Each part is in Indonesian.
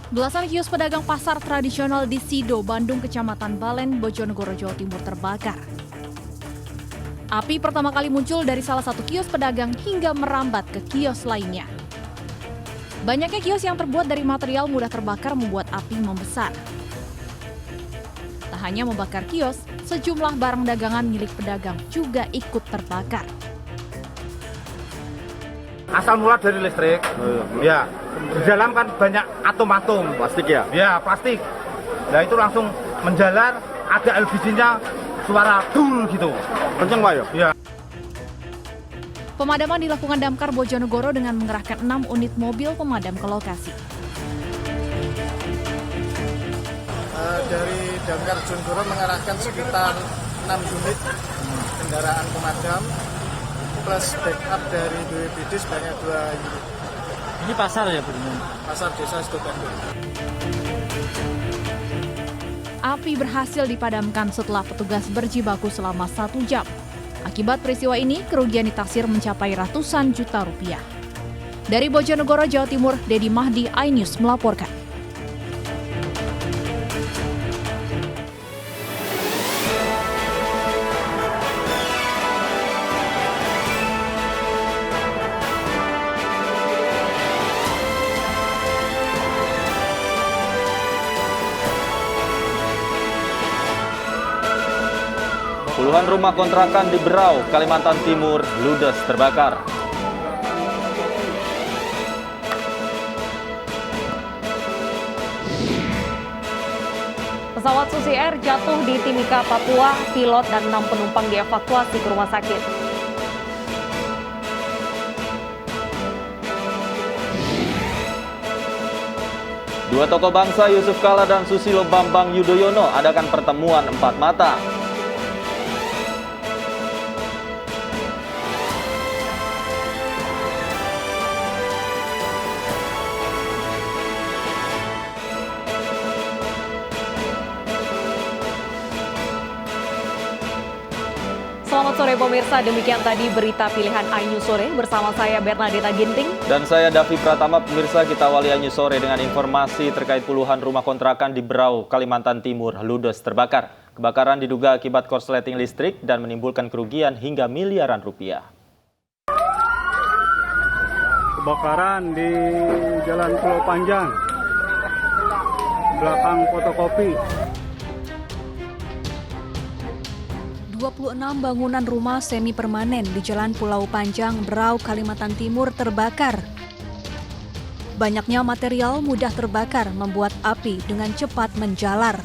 Belasan kios pedagang pasar tradisional di Sido, Bandung, Kecamatan Balen, Bojonegoro, Jawa Timur terbakar. Api pertama kali muncul dari salah satu kios pedagang hingga merambat ke kios lainnya. Banyaknya kios yang terbuat dari material mudah terbakar membuat api membesar. Tak hanya membakar kios, sejumlah barang dagangan milik pedagang juga ikut terbakar. Asal mula dari listrik, ya. Di dalam kan banyak atom-atom. Plastik ya? Ya, plastik. Nah itu langsung menjalar, ada LPG-nya, suara dul gitu. Kenceng Pak ya? Ya. Pemadaman dilakukan Damkar Bojonegoro dengan mengerahkan 6 unit mobil pemadam ke lokasi. Dari Damkar Bojonegoro mengarahkan sekitar 6 unit kendaraan pemadam plus backup dari BPBD sebanyak 2 unit. Ini pasar ya, Bu? Pasar Desa Sido Bandung. Api berhasil dipadamkan setelah petugas berjibaku selama 1 jam. Akibat peristiwa ini, kerugian ditaksir mencapai ratusan juta rupiah. Dari Bojonegoro, Jawa Timur, Dedi Mahdi, iNews melaporkan. Puluhan rumah kontrakan di Berau, Kalimantan Timur, ludes terbakar. Pesawat Susi Air jatuh di Timika, Papua. Pilot dan 6 penumpang dievakuasi ke rumah sakit. Dua tokoh bangsa Yusuf Kala dan Susilo Bambang Yudhoyono adakan pertemuan 4 mata. Selamat sore pemirsa, demikian tadi berita pilihan iNews Sore bersama saya Bernadetta Ginting. Dan saya Davi Pratama. Pemirsa, kita awali iNews Sore dengan informasi terkait puluhan rumah kontrakan di Berau, Kalimantan Timur ludes terbakar. Kebakaran diduga akibat korsleting listrik dan menimbulkan kerugian hingga miliaran rupiah. Kebakaran di Jalan Pulau Panjang, belakang fotokopi. 26 bangunan rumah semi permanen di Jalan Pulau Panjang, Berau, Kalimantan Timur terbakar. Banyaknya material mudah terbakar membuat api dengan cepat menjalar.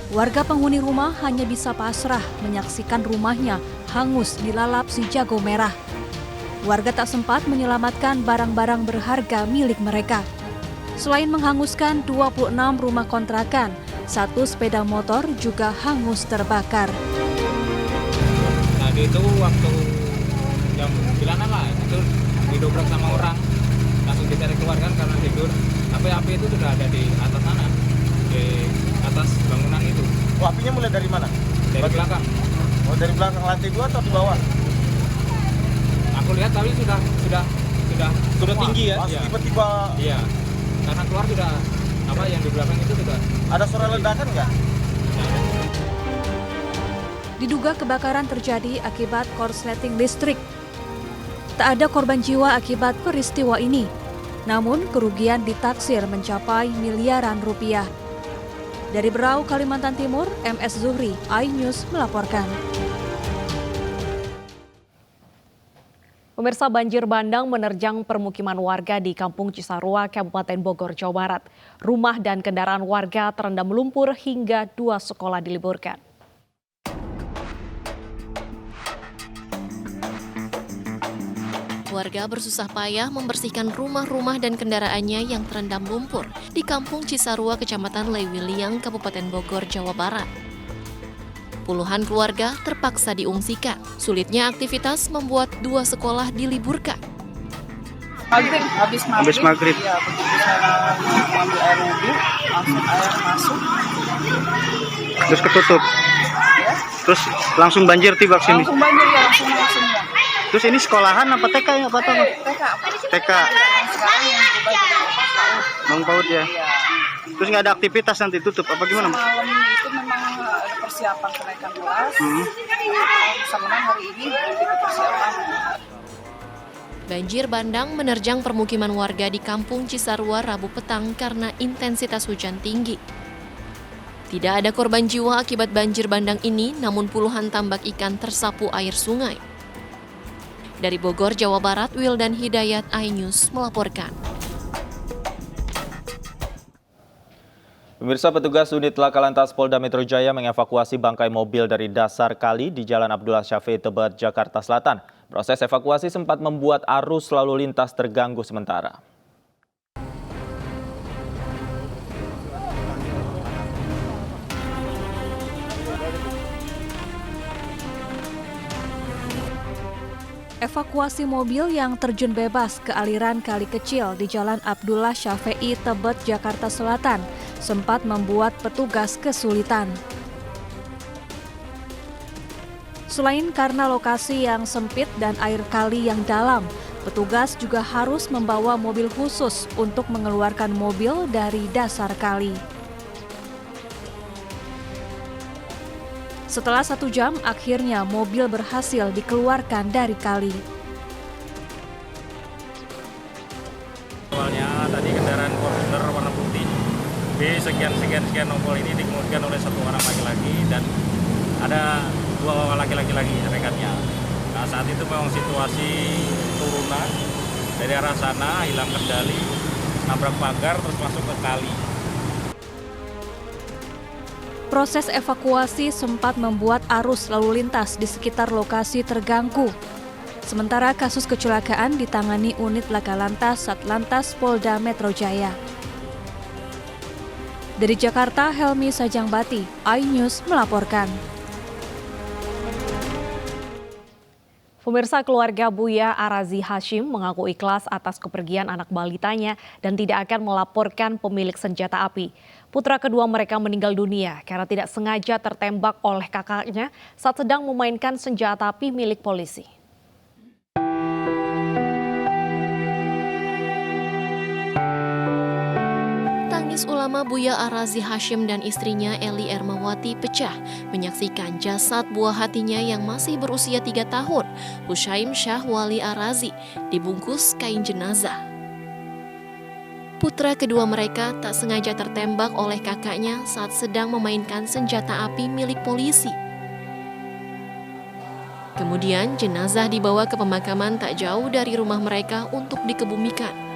Warga penghuni rumah hanya bisa pasrah menyaksikan rumahnya hangus dilalap si jago merah. Warga tak sempat menyelamatkan barang-barang berharga milik mereka. Selain menghanguskan 26 rumah kontrakan, 1 sepeda motor juga hangus terbakar. Itu waktu jam 9-an lah, itu didobrak sama orang, langsung dicari keluar kan karena tidur. Tapi api itu sudah ada di atas sana, di atas bangunan itu. Oh, apinya mulai dari mana? Dari belakang. Oh, dari belakang lantai 2 atau di bawah? Aku lihat tapi sudah tinggi ya. Iya. Tiba-tiba. Iya. Karena keluar sudah yang di belakang itu sudah. Ada suara ledakan nggak? Diduga kebakaran terjadi akibat korsleting listrik. Tak ada korban jiwa akibat peristiwa ini. Namun kerugian ditaksir mencapai miliaran rupiah. Dari Berau, Kalimantan Timur, MS Zuhri, iNews melaporkan. Pemirsa, banjir bandang menerjang permukiman warga di Kampung Cisarua, Kabupaten Bogor, Jawa Barat. Rumah dan kendaraan warga terendam lumpur hingga 2 sekolah diliburkan. Warga bersusah payah membersihkan rumah-rumah dan kendaraannya yang terendam lumpur di Kampung Cisarua, Kecamatan Lewiliang, Kabupaten Bogor, Jawa Barat. Puluhan keluarga terpaksa diungsikan. Sulitnya aktivitas membuat 2 sekolah diliburkan. Habis maghrib. Ya, begitu saya mengambil air wudhu, langsung air masuk. Terus ketutup. Ya. Terus langsung banjir tiba ke sini. Langsung banjir ya, langsung semua. Terus ini sekolahan apa TK ya, apa tuh? TK. TK. Sekarang yang berubah jadi PAUD. Bang PAUD ya. Iya. Terus nggak ada aktivitas nanti tutup apa gimana, Mbak? Malam itu memang ada persiapan kenaikan kelas. Sama hari ini begitu persiapan. Banjir bandang menerjang permukiman warga di Kampung Cisarua Rabu petang karena intensitas hujan tinggi. Tidak ada korban jiwa akibat banjir bandang ini, namun puluhan tambak ikan tersapu air sungai. Dari Bogor, Jawa Barat, Wildan Hidayat, iNews melaporkan. Pemirsa, petugas unit Laka Lantas Polda Metro Jaya mengevakuasi bangkai mobil dari dasar kali di Jalan Abdullah Syafi'i Tebet, Jakarta Selatan. Proses evakuasi sempat membuat arus lalu lintas terganggu sementara. Evakuasi mobil yang terjun bebas ke aliran kali kecil di Jalan Abdullah Syafi'i Tebet, Jakarta Selatan sempat membuat petugas kesulitan. Selain karena lokasi yang sempit dan air kali yang dalam, petugas juga harus membawa mobil khusus untuk mengeluarkan mobil dari dasar kali. Setelah 1 jam, akhirnya mobil berhasil dikeluarkan dari kali. Awalnya tadi kendaraan Fortuner warna putih B sekian nombor ini dikemudikan oleh 1 orang laki-laki dan ada 2 orang laki-laki lagi rekatnya. Nah, saat itu memang situasi turunan dari arah sana hilang kendali, nabrak pagar terus masuk ke kali. Proses evakuasi sempat membuat arus lalu lintas di sekitar lokasi terganggu. Sementara kasus kecelakaan ditangani unit Laka Lantas Satlantas Polda Metro Jaya. Dari Jakarta, Helmi Sajangbati, iNews melaporkan. Pemirsa, keluarga Buya Arazi Hashim mengaku ikhlas atas kepergian anak balitanya dan tidak akan melaporkan pemilik senjata api. Putra kedua mereka meninggal dunia karena tidak sengaja tertembak oleh kakaknya saat sedang memainkan senjata api milik polisi. Tangis ulama Buya Arazi Hashim dan istrinya Eli Ermawati pecah menyaksikan jasad buah hatinya yang masih berusia 3 tahun, Hushaim Syah Wali Arazi, dibungkus kain jenazah. Putra kedua mereka tak sengaja tertembak oleh kakaknya saat sedang memainkan senjata api milik polisi. Kemudian jenazah dibawa ke pemakaman tak jauh dari rumah mereka untuk dikebumikan.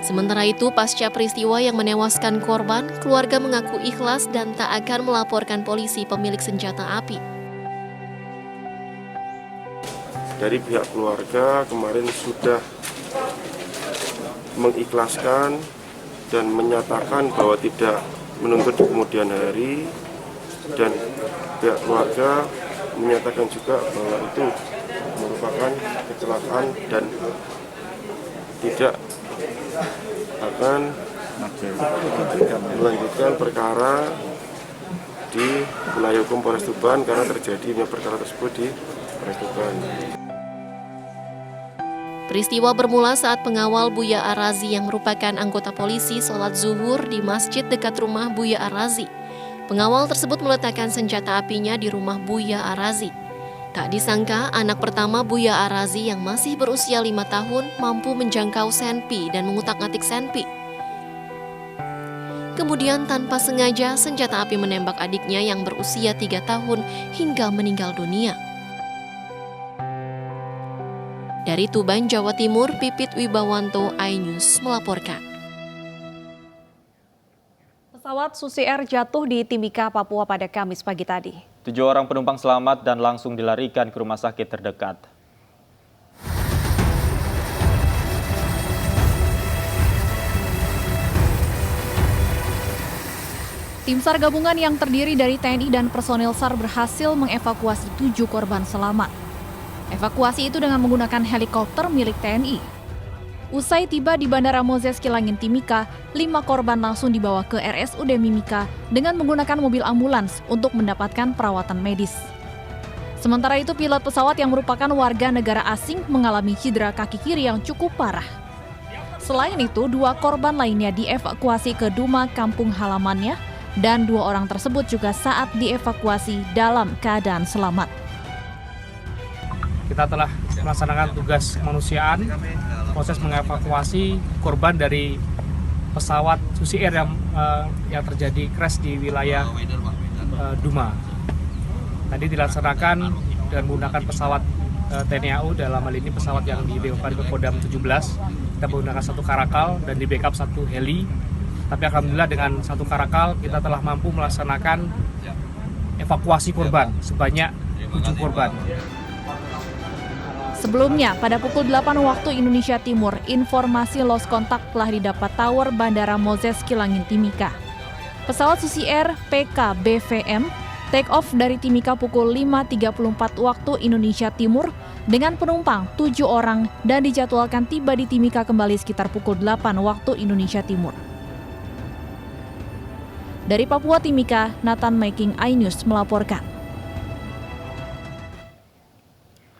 Sementara itu, pasca peristiwa yang menewaskan korban, keluarga mengaku ikhlas dan tak akan melaporkan polisi pemilik senjata api. Dari pihak keluarga kemarin sudah mengikhlaskan dan menyatakan bahwa tidak menuntut di kemudian hari, dan pihak keluarga menyatakan juga bahwa itu merupakan kecelakaan dan tidak akan melanjutkan perkara di wilayah hukum Polres Tuban karena terjadinya perkara tersebut di Polres Tuban. Peristiwa bermula saat pengawal Buya Arazi yang merupakan anggota polisi sholat zuhur di masjid dekat rumah Buya Arazi. Pengawal tersebut meletakkan senjata apinya di rumah Buya Arazi. Tak disangka, anak pertama Buya Arazi yang masih berusia 5 tahun mampu menjangkau senpi dan mengutak-atik senpi. Kemudian tanpa sengaja, senjata api menembak adiknya yang berusia 3 tahun hingga meninggal dunia. Dari Tuban, Jawa Timur, Pipit Wibawanto, iNews melaporkan. Pesawat Susi Air jatuh di Timika, Papua pada Kamis pagi tadi. 7 orang penumpang selamat dan langsung dilarikan ke rumah sakit terdekat. Tim SAR gabungan yang terdiri dari TNI dan personil SAR berhasil mengevakuasi 7 korban selamat. Evakuasi itu dengan menggunakan helikopter milik TNI. Usai tiba di Bandara Moses Kilangin Timika, 5 korban langsung dibawa ke RSUD Mimika dengan menggunakan mobil ambulans untuk mendapatkan perawatan medis. Sementara itu, pilot pesawat yang merupakan warga negara asing mengalami cedera kaki kiri yang cukup parah. Selain itu, 2 korban lainnya dievakuasi ke Duma kampung halamannya dan 2 orang tersebut juga saat dievakuasi dalam keadaan selamat. Kita telah melaksanakan tugas kemanusiaan, proses mengevakuasi korban dari pesawat Susi Air yang terjadi crash di wilayah Duma. Tadi dilaksanakan dengan menggunakan pesawat TNI AU, dalam hal ini pesawat yang dideliver ke Kodam 17. Kita menggunakan 1 karakal dan di backup 1 heli. Tapi alhamdulillah dengan 1 karakal kita telah mampu melaksanakan evakuasi korban sebanyak 7 korban. Sebelumnya, pada pukul 8 waktu Indonesia Timur, informasi lost kontak telah didapat Tower Bandara Moses Kilangin Timika. Pesawat Susi Air PKBVM take off dari Timika pukul 5.34 waktu Indonesia Timur dengan penumpang 7 orang dan dijadwalkan tiba di Timika kembali sekitar pukul 8 waktu Indonesia Timur. Dari Papua Timika, Nathan Making iNews melaporkan.